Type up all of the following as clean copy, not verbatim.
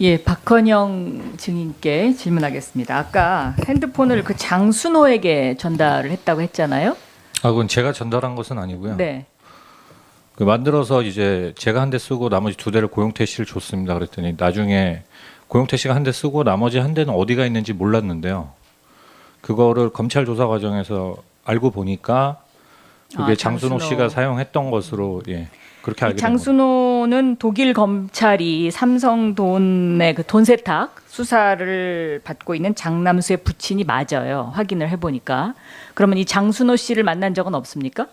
예, 박헌영 증인께 질문하겠습니다. 아까 핸드폰을 그 장순호에게 전달을 했다고 했잖아요. 아, 그건 제가 전달한 것은 아니고요. 네. 그 만들어서 이제 제가 한 대 쓰고 나머지 두 대를 고용태 씨를 줬습니다. 그랬더니 나중에 고용태 씨가 한 대 쓰고 나머지 한 대는 어디가 있는지 몰랐는데요. 그거를 검찰 조사 과정에서 알고 보니까 그게 장순호 씨가 사용했던 것으로 그렇게 알게 된 겁니다. 장순호는 독일 검찰이 삼성돈의 그 돈 세탁 수사를 받고 있는 장남수의 부친이 맞아요. 확인을 해보니까. 그러면 이 장순호 씨를 만난 적은 없습니까?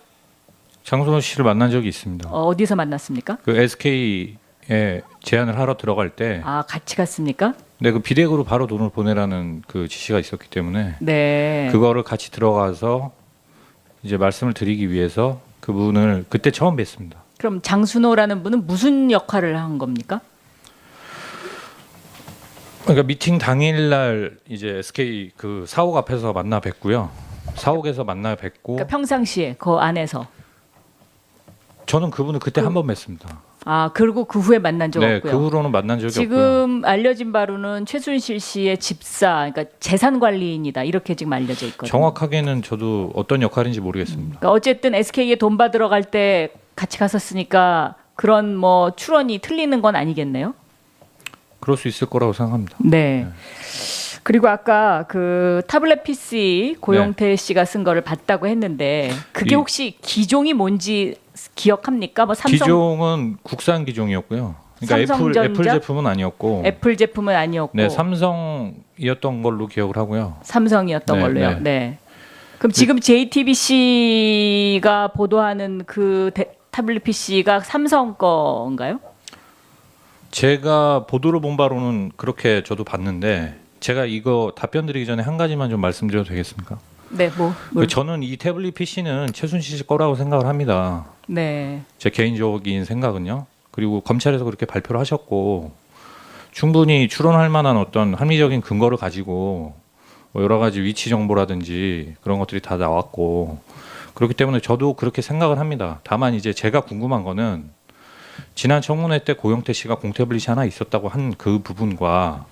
장순호 씨를 만난 적이 있습니다. 어디서 만났습니까? 그 SK에 제안을 하러 들어갈 때, 같이 갔습니까? 네, 그 비대구로 바로 돈을 보내라는 그 지시가 있었기 때문에, 네. 그거를 같이 들어가서 이제 말씀을 드리기 위해서 그분을 그때 처음 뵀습니다. 그럼 장순호라는 분은 무슨 역할을 한 겁니까? 그러니까 미팅 당일날 이제 SK 그 사옥 앞에서 만나 뵙고요. 사옥에서 만나 뵙고. 그러니까 평상시에 그 안에서. 저는 그분을 그때 한 번 뵀습니다. 그리고 그 후에 만난 적 없고요. 그 후로는 만난 적이 없고요. 지금 알려진 바로는 최순실 씨의 집사, 그러니까 재산 관리인이다 이렇게 지금 알려져 있거든요. 정확하게는 저도 어떤 역할인지 모르겠습니다. 그러니까 어쨌든 SK에 돈 받으러 갈 때 같이 갔었으니까 그런 뭐 추론이 틀리는 건 아니겠네요. 그럴 수 있을 거라고 생각합니다. 네. 그리고 아까 그 타블렛 PC 고용태 씨가 쓴 거를 봤다고 했는데 그게 혹시 기종이 뭔지 기억합니까? 뭐 삼성 기종은 국산 기종이었고요. 그러니까 애플 제품은 아니었고. 애플 제품은 아니었고. 네, 삼성이었던 걸로 기억을 하고요. 삼성이었던 걸로요. 네. 그럼 지금 JTBC가 보도하는 그 타블렛 PC가 삼성 거인가요? 제가 보도를 본 바로는 그렇게 저도 봤는데 제가 이거 답변 드리기 전에 한 가지만 좀 말씀드려도 되겠습니까? 네, 저는 이 태블릿 PC는 최순실 씨 거라고 생각을 합니다. 네. 제 개인적인 생각은요. 그리고 검찰에서 그렇게 발표를 하셨고 충분히 추론할 만한 어떤 합리적인 근거를 가지고 뭐 여러 가지 위치 정보라든지 그런 것들이 다 나왔고 그렇기 때문에 저도 그렇게 생각을 합니다. 다만 이제 제가 궁금한 거는 지난 청문회 때 고용태 씨가 공태블릿이 하나 있었다고 한 그 부분과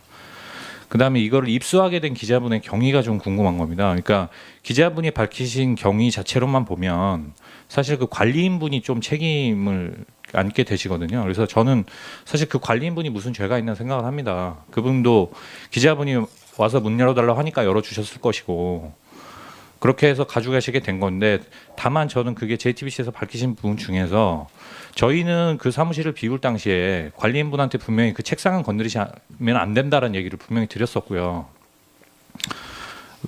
그다음에 이거를 입수하게 된 기자분의 경위가 좀 궁금한 겁니다. 그러니까 기자분이 밝히신 경위 자체로만 보면 사실 그 관리인분이 좀 책임을 안게 되시거든요. 그래서 저는 사실 그 관리인분이 무슨 죄가 있나 생각을 합니다. 그분도 기자분이 와서 문 열어달라고 하니까 열어주셨을 것이고 그렇게 해서 가져가시게 된 건데 다만 저는 그게 JTBC에서 밝히신 부분 중에서 저희는 그 사무실을 비울 당시에 관리인분한테 분명히 그 책상은 건드리시면 안 된다는 얘기를 분명히 드렸었고요.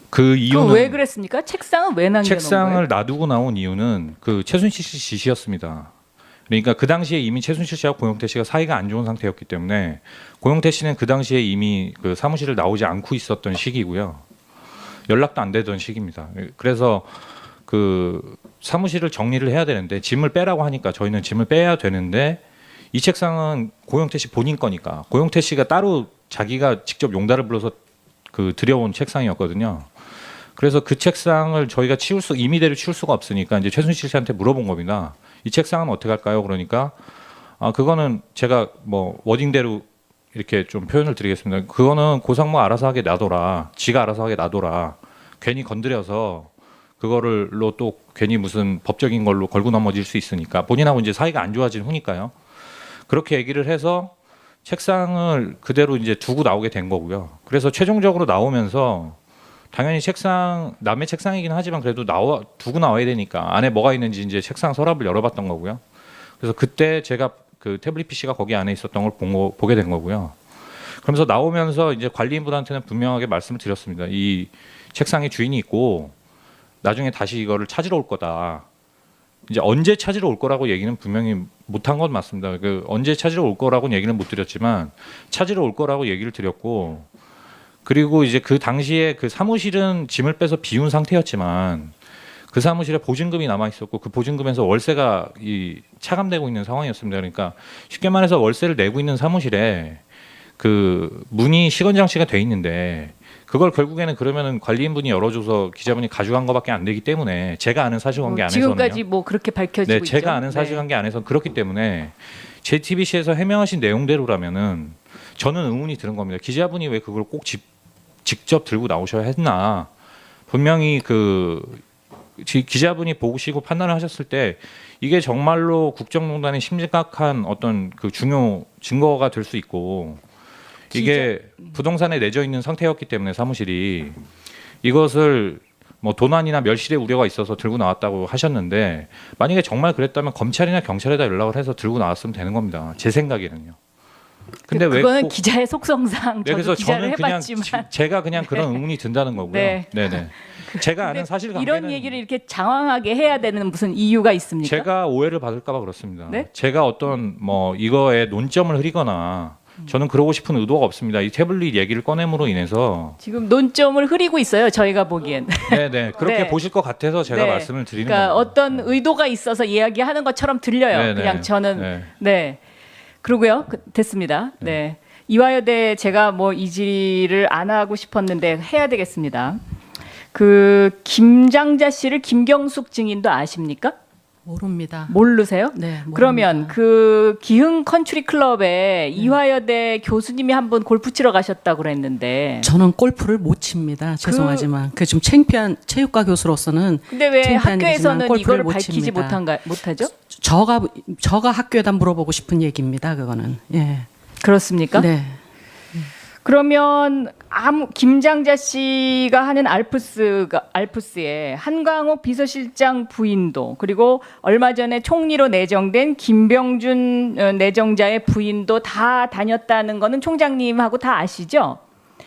그 이유는 왜 그랬습니까? 책상은 왜 남겨놓은 책상을 거예요? 놔두고 나온 이유는 그 최순실 씨 지시였습니다. 그러니까 그 당시에 이미 최순실 씨와 고용태 씨가 사이가 안 좋은 상태였기 때문에 고용태 씨는 그 당시에 이미 그 사무실을 나오지 않고 있었던 시기고요. 연락도 안 되던 시기입니다. 그래서 그 사무실을 정리를 해야 되는데 짐을 빼라고 하니까 저희는 짐을 빼야 되는데 이 책상은 고용태 씨 본인 거니까 고용태 씨가 따로 자기가 직접 용달을 불러서 그 들여온 책상이었거든요. 그래서 그 책상을 저희가 임의대로 치울 수가 없으니까 이제 최순실 씨한테 물어본 겁니다. 이 책상은 어떻게 할까요? 그러니까 그거는 제가 뭐 워딩대로 이렇게 좀 표현을 드리겠습니다. 그거는 고상무 알아서 하게 놔둬라. 지가 알아서 하게 놔둬라. 괜히 건드려서 그거를로 또 괜히 무슨 법적인 걸로 걸고 넘어질 수 있으니까 본인하고 이제 사이가 안 좋아진 후니까요. 그렇게 얘기를 해서 책상을 그대로 이제 두고 나오게 된 거고요. 그래서 최종적으로 나오면서 당연히 책상 남의 책상이긴 하지만 그래도 두고 나와야 되니까 안에 뭐가 있는지 이제 책상 서랍을 열어봤던 거고요. 그래서 그때 제가 그 태블릿 PC가 거기 안에 있었던 걸 보게 된 거고요. 그러면서 나오면서 이제 관리인분한테는 분명하게 말씀을 드렸습니다. 이 책상에 주인이 있고 나중에 다시 이거를 찾으러 올 거다. 이제 언제 찾으러 올 거라고 얘기는 분명히 못한 건 맞습니다. 그 언제 찾으러 올 거라고는 얘기는 못 드렸지만 찾으러 올 거라고 얘기를 드렸고 그리고 이제 그 당시에 그 사무실은 짐을 빼서 비운 상태였지만 그 사무실에 보증금이 남아 있었고 그 보증금에서 월세가 차감되고 있는 상황이었습니다. 그러니까 쉽게 말해서 월세를 내고 있는 사무실에 그 문이 시건장치가 돼 있는데 그걸 결국에는 그러면은 관리인분이 열어줘서 기자분이 가져간 것밖에 안 되기 때문에 제가 아는 사실관계 안에서는요. 지금까지 뭐 그렇게 밝혀지고 있죠. 제가 아는 사실관계 안에서 그렇기 때문에 JTBC에서 해명하신 내용대로라면은 저는 의문이 드는 겁니다. 기자분이 왜 그걸 꼭 직접 들고 나오셔야 했나? 분명히 기자분이 보시고 판단을 하셨을 때 이게 정말로 국정농단의 심각한 어떤 그 중요 증거가 될 수 있고 이게 부동산에 내져 있는 상태였기 때문에 사무실이 이것을 뭐 도난이나 멸실의 우려가 있어서 들고 나왔다고 하셨는데 만약에 정말 그랬다면 검찰이나 경찰에다 연락을 해서 들고 나왔으면 되는 겁니다. 제 생각에는요. 근데 왜 그거는 기자의 속성상 네, 저도 그래서 기자를 저는 그냥 해봤지만 제가 그냥 그런 의문이 든다는 거고요. 네. 네네. 제가 아는 사실관계는 이런 얘기를 이렇게 장황하게 해야 되는 무슨 이유가 있습니까? 제가 오해를 받을까봐 그렇습니다. 네? 제가 어떤 뭐 이거에 논점을 흐리거나 저는 그러고 싶은 의도가 없습니다. 이 태블릿 얘기를 꺼냄으로 인해서 지금 논점을 흐리고 있어요. 저희가 보기엔. 네네 그렇게 네. 보실 것 같아서 제가 네. 말씀을 드리는 그러니까 겁니다. 어떤 의도가 있어서 이야기하는 것처럼 들려요. 네네. 그냥 저는 네. 네. 그러고요. 됐습니다. 네. 이화여대 제가 뭐 이 질의를 안 하고 싶었는데 해야 되겠습니다. 그 김장자 씨를 김경숙 증인도 아십니까? 모릅니다. 모르세요? 네, 모릅니다. 그러면 그 기흥 컨트리 클럽에 이화여대 교수님이 한 번 골프 치러 가셨다고 그랬는데. 저는 골프를 못 칩니다. 죄송하지만 그 좀 창피한 체육과 교수로서는 근데 왜 창피한 일이지만 학교에서는 골프를 이거를 못 밝히지 칩니다. 못하죠? 저가 학교에다 물어보고 싶은 얘기입니다. 그거는 예. 그렇습니까? 네. 그러면 김장자 씨가 하는 알프스에 한광옥 비서실장 부인도 그리고 얼마 전에 총리로 내정된 김병준 내정자의 부인도 다 다녔다는 거는 총장님하고 다 아시죠?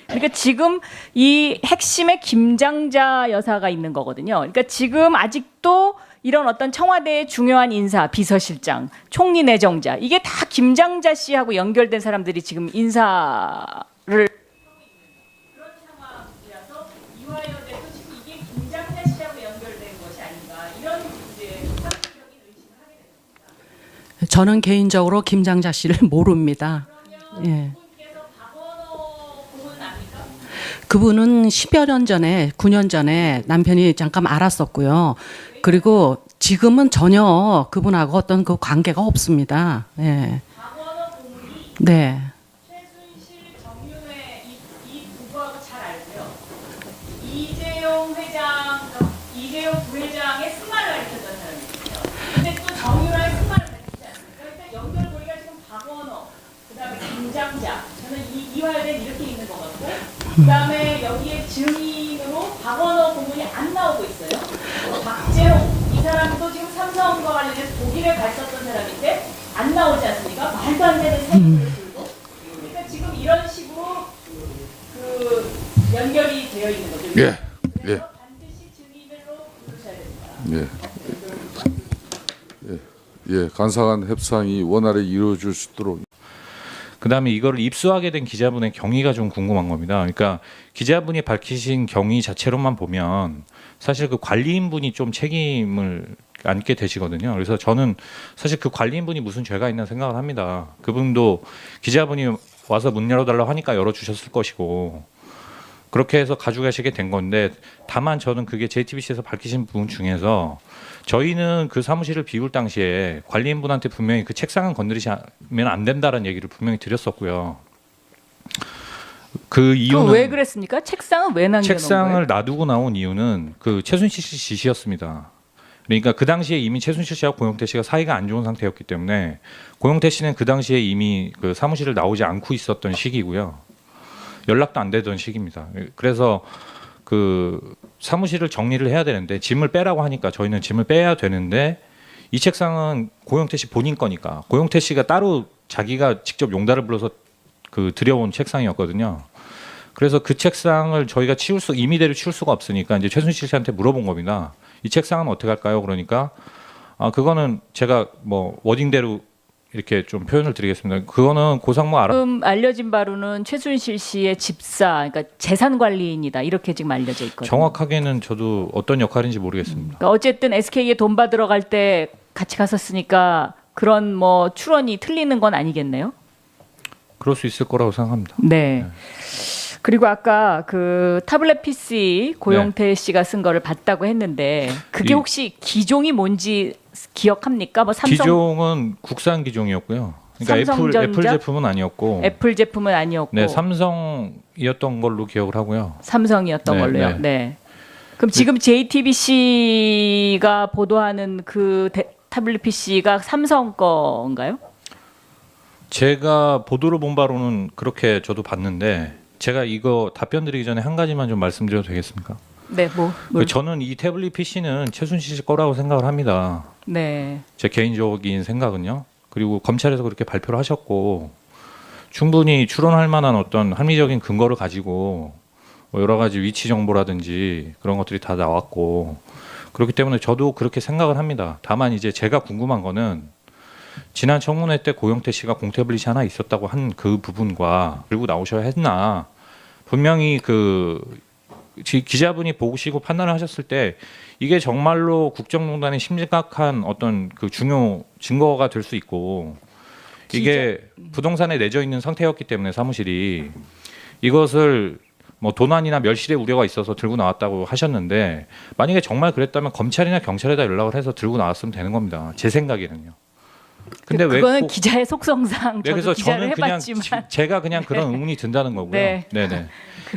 그러니까 지금 이 핵심에 김장자 여사가 있는 거거든요. 그러니까 지금 아직도 이런 어떤 청와대의 중요한 인사, 비서실장, 총리 내정자 이게 다 김장자 씨하고 연결된 사람들이 지금 인사를 그런 상황이라서 이화여대도 지금 이게 김장자 씨하고 연결된 것이 아닌가 이런 이제 상식적인 의심을 하게 됩니다. 저는 개인적으로 김장자 씨를 모릅니다. 예. 그분께서 박원호 고문 압니까? 그분은 10여 년 전에 9년 전에 남편이 잠깐 알았었고요. 그리고 지금은 전혀 그분하고 어떤 그 관계가 없습니다. 예. 박원호 고문이 네. 최순실, 정윤회 이 부부하고 잘 알고요. 이재용 부회장의 승마를 가르쳤던 사람이거든요. 근데 또 정윤회의 승마를 가르치지 않습니까? 그러니까 연결고리가 지금 박원호, 그다음에 김장자, 저는 이화여대는 이렇게 있는 것 같고, 그다음에 여기에 증인으로 박원호 고문이 안 나오고 있어요. 박재홍 이 사람도 지금 삼성과 관련해서 독일에 갔었던 사람인데 안 나오지 않습니까? 말도 안 되는 사기를 들고. 그러니까 지금 이런 식으로 그 연결이 되어 있는 거죠. 예, 그래서 예. 반드시 증인으로 부르셔야 됩니다. 예, 간사간 협상이 원활히 이루어질 수 있도록. 그다음에 이거를 입수하게 된 기자분의 경위가 좀 궁금한 겁니다. 그러니까 기자분이 밝히신 경위 자체로만 보면 사실 그 관리인분이 좀 책임을 안게 되시거든요. 그래서 저는 사실 그 관리인분이 무슨 죄가 있나 생각을 합니다. 그분도 기자분이 와서 문 열어달라고 하니까 열어주셨을 것이고 그렇게 해서 가져가시게 된 건데 다만 저는 그게 JTBC에서 밝히신 부분 중에서 저희는 그 사무실을 비울 당시에 관리인분한테 분명히 그 책상은 건드리시면 안 된다는 얘기를 분명히 드렸었고요. 그 이유는 왜 그랬습니까? 책상은 왜 남겨놓은 책상을 거예요? 놔두고 나온 이유는 그 최순실 씨 지시였습니다. 그러니까 그 당시에 이미 최순실 씨와 고영태 씨가 사이가 안 좋은 상태였기 때문에 고영태 씨는 그 당시에 이미 그 사무실을 나오지 않고 있었던 시기고요. 연락도 안 되던 시기입니다. 그래서 그 사무실을 정리를 해야 되는데 짐을 빼라고 하니까 저희는 짐을 빼야 되는데 이 책상은 고영태 씨 본인 거니까 고영태 씨가 따로 자기가 직접 용달을 불러서 그 들여온 책상이었거든요. 그래서 그 책상을 저희가 임의대로 치울 수가 없으니까 이제 최순실 씨한테 물어본 겁니다. 이 책상은 어떻게 할까요? 그러니까 그거는 제가 뭐 워딩대로 이렇게 좀 표현을 드리겠습니다. 그거는 고상모 알아. 지금 알려진 바로는 최순실 씨의 집사, 그러니까 재산 관리인이다 이렇게 지금 알려져 있거든요. 정확하게는 저도 어떤 역할인지 모르겠습니다. 그러니까 어쨌든 SK에 돈 받으러 갈 때 같이 갔었으니까 그런 뭐 추론이 틀리는 건 아니겠네요. 그럴 수 있을 거라고 생각합니다. 네. 그리고 아까 그 타블렛 PC 고영태 씨가 쓴 거를 봤다고 했는데 그게 혹시 기종이 뭔지 기억합니까? 뭐 삼성 기종은 국산 기종이었고요. 그러니까 삼성전자 애플 제품은 아니었고, 애플 제품은 아니었고 네, 삼성이었던 걸로 기억을 하고요. 삼성이었던 네, 걸로요. 네. 네. 그럼 지금 JTBC가 보도하는 그 타블릿 PC가 삼성 건가요? 제가 보도를 본 바로는 그렇게 저도 봤는데, 제가 이거 답변 드리기 전에 한 가지만 좀 말씀드려도 되겠습니까? 네, 저는 이 태블릿 PC는 최순실 씨 거라고 생각을 합니다. 네. 제 개인적인 생각은요. 그리고 검찰에서 그렇게 발표를 하셨고, 충분히 추론할 만한 어떤 합리적인 근거를 가지고 뭐 여러 가지 위치 정보라든지 그런 것들이 다 나왔고, 그렇기 때문에 저도 그렇게 생각을 합니다. 다만 이제 제가 궁금한 거는 지난 청문회 때 고영태 씨가 공태블릿이 하나 있었다고 한 그 부분과 들고 나오셔야 했나. 분명히 그 기자분이 보시고 판단을 하셨을 때 이게 정말로 국정농단의 심각한 어떤 그 중요 증거가 될 수 있고, 이게 부동산에 내져 있는 상태였기 때문에 사무실이 이것을 뭐 도난이나 멸실의 우려가 있어서 들고 나왔다고 하셨는데, 만약에 정말 그랬다면 검찰이나 경찰에다 연락을 해서 들고 나왔으면 되는 겁니다. 제 생각에는요. 근데 왜 그거는 꼭- 기자의 속성상 네, 저도 그래서 기자를 저는 그냥 해봤지만 제가 그냥 그런 의문이 든다는 거고요. 네. 네네.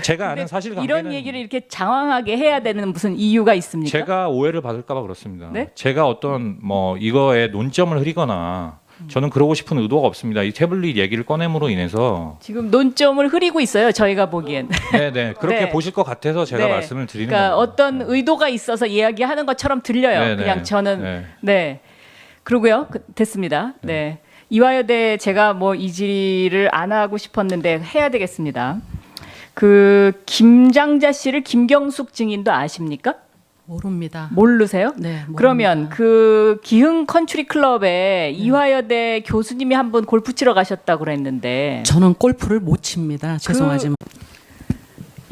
제가 아는 사실관계는 이런 얘기를 이렇게 장황하게 해야 되는 무슨 이유가 있습니까? 제가 오해를 받을까봐 그렇습니다. 네? 제가 어떤 뭐 이거에 논점을 흐리거나 저는 그러고 싶은 의도가 없습니다. 이 태블릿 얘기를 꺼냄으로 인해서 지금 논점을 흐리고 있어요. 저희가 보기엔. 네네 그렇게 네. 보실 것 같아서 제가 네. 말씀을 드리는 그러니까 겁니다. 어떤 의도가 있어서 이야기하는 것처럼 들려요. 네네. 그냥 저는 네. 네. 그러고요. 됐습니다. 네. 이화여대 제가 뭐 이 질의를 안 하고 싶었는데 해야 되겠습니다. 그 김장자 씨를 김경숙 증인도 아십니까? 모릅니다. 모르세요? 네, 모릅니다. 그러면 그 기흥 컨트리 클럽에 이화여대 교수님이 한 번 골프 치러 가셨다고 그랬는데 저는 골프를 못 칩니다. 죄송하지만.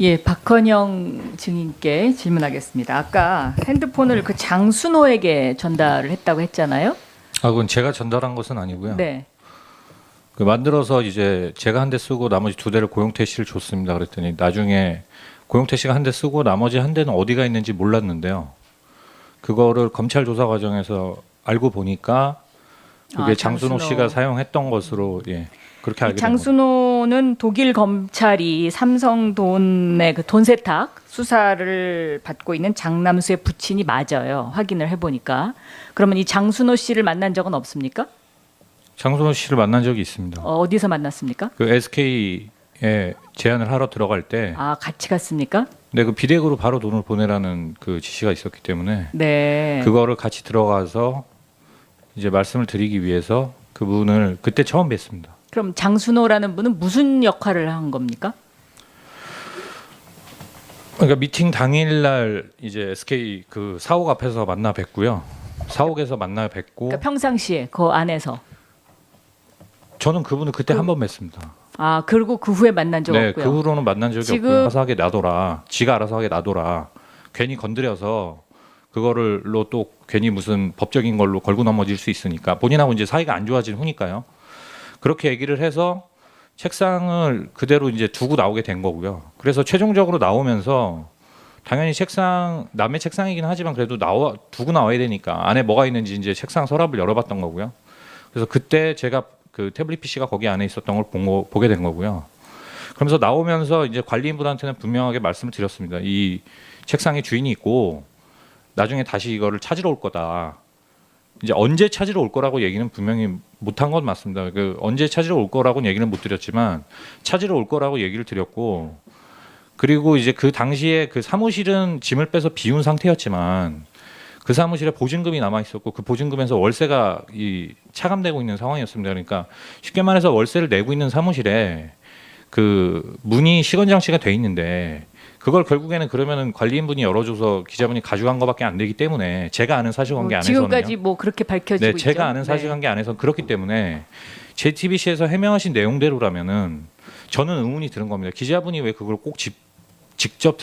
예, 박헌영 증인께 질문하겠습니다. 아까 핸드폰을 그 장순호에게 전달을 했다고 했잖아요. 아 그건 제가 전달한 것은 아니고요. 네. 그 만들어서 이제 제가 한 대 쓰고 나머지 두 대를 고영태 씨를 줬습니다. 그랬더니 나중에 고영태 씨가 한 대 쓰고 나머지 한 대는 어디가 있는지 몰랐는데요. 그거를 검찰 조사 과정에서 알고 보니까 그게 아, 장순호 씨가 사용했던 것으로 그렇게 알게 된 겁니다. 장순호는 독일 검찰이 삼성돈의 그 돈 세탁 수사를 받고 있는 장남수의 부친이 맞아요. 확인을 해보니까. 그러면 이 장순호 씨를 만난 적은 없습니까? 장순호 씨를 만난 적이 있습니다. 어디서 만났습니까? 그 SK에 제안을 하러 들어갈 때, 아, 같이 갔습니까? 근데 그 비대구로 바로 돈을 보내라는 그 지시가 있었기 때문에 네. 그거를 같이 들어가서 이제 말씀을 드리기 위해서 그분을 그때 처음 뵀습니다. 그럼 장순호라는 분은 무슨 역할을 한 겁니까? 그러니까 미팅 당일날 이제 SK 그 사옥 앞에서 만나 뵙고요. 사옥에서 만나 뵙고 그러니까 평상시에 그 안에서. 저는 그분을 그때 한 번 뵀습니다. 아, 그리고 그 후에 만난 적 네, 없고요. 그 후로는 만난 적이 지금- 없고요. 알아서 하게 놔둬라. 지가 알아서 하게 놔둬라. 괜히 건드려서 그거를로 또 괜히 무슨 법적인 걸로 걸고 넘어질 수 있으니까 본인하고 이제 사이가 안 좋아진 후니까요. 그렇게 얘기를 해서 책상을 그대로 이제 두고 나오게 된 거고요. 그래서 최종적으로 나오면서 당연히 책상 남의 책상이긴 하지만 그래도 두고 나와야 되니까 안에 뭐가 있는지 이제 책상 서랍을 열어봤던 거고요. 그래서 그때 제가 그 태블릿 PC가 거기 안에 있었던 걸 보게 된 거고요. 그러면서 나오면서 이제 관리인분한테는 분명하게 말씀을 드렸습니다. 이 책상에 주인이 있고 나중에 다시 이거를 찾으러 올 거다. 이제 언제 찾으러 올 거라고 얘기는 분명히 못한 건 맞습니다. 그 언제 찾으러 올 거라고는 얘기는 못 드렸지만 찾으러 올 거라고 얘기를 드렸고, 그리고 이제 그 당시에 그 사무실은 짐을 빼서 비운 상태였지만 그 사무실에 보증금이 남아 있었고 그 보증금에서 월세가 차감되고 있는 상황이었습니다. 그러니까 쉽게 말해서 월세를 내고 있는 사무실에 그 문이 시건장치가 돼 있는데 그걸 결국에는 그러면은 관리인분이 열어줘서 기자분이 가져간 것밖에 안 되기 때문에 제가 아는 사실관계 안에서는요. 지금까지 뭐 그렇게 밝혀지고 네, 있죠. 제가 아는 사실관계 안에서 그렇기 때문에 JTBC에서 해명하신 내용대로라면은 저는 의문이 드는 겁니다. 기자분이 왜 그걸 꼭 직접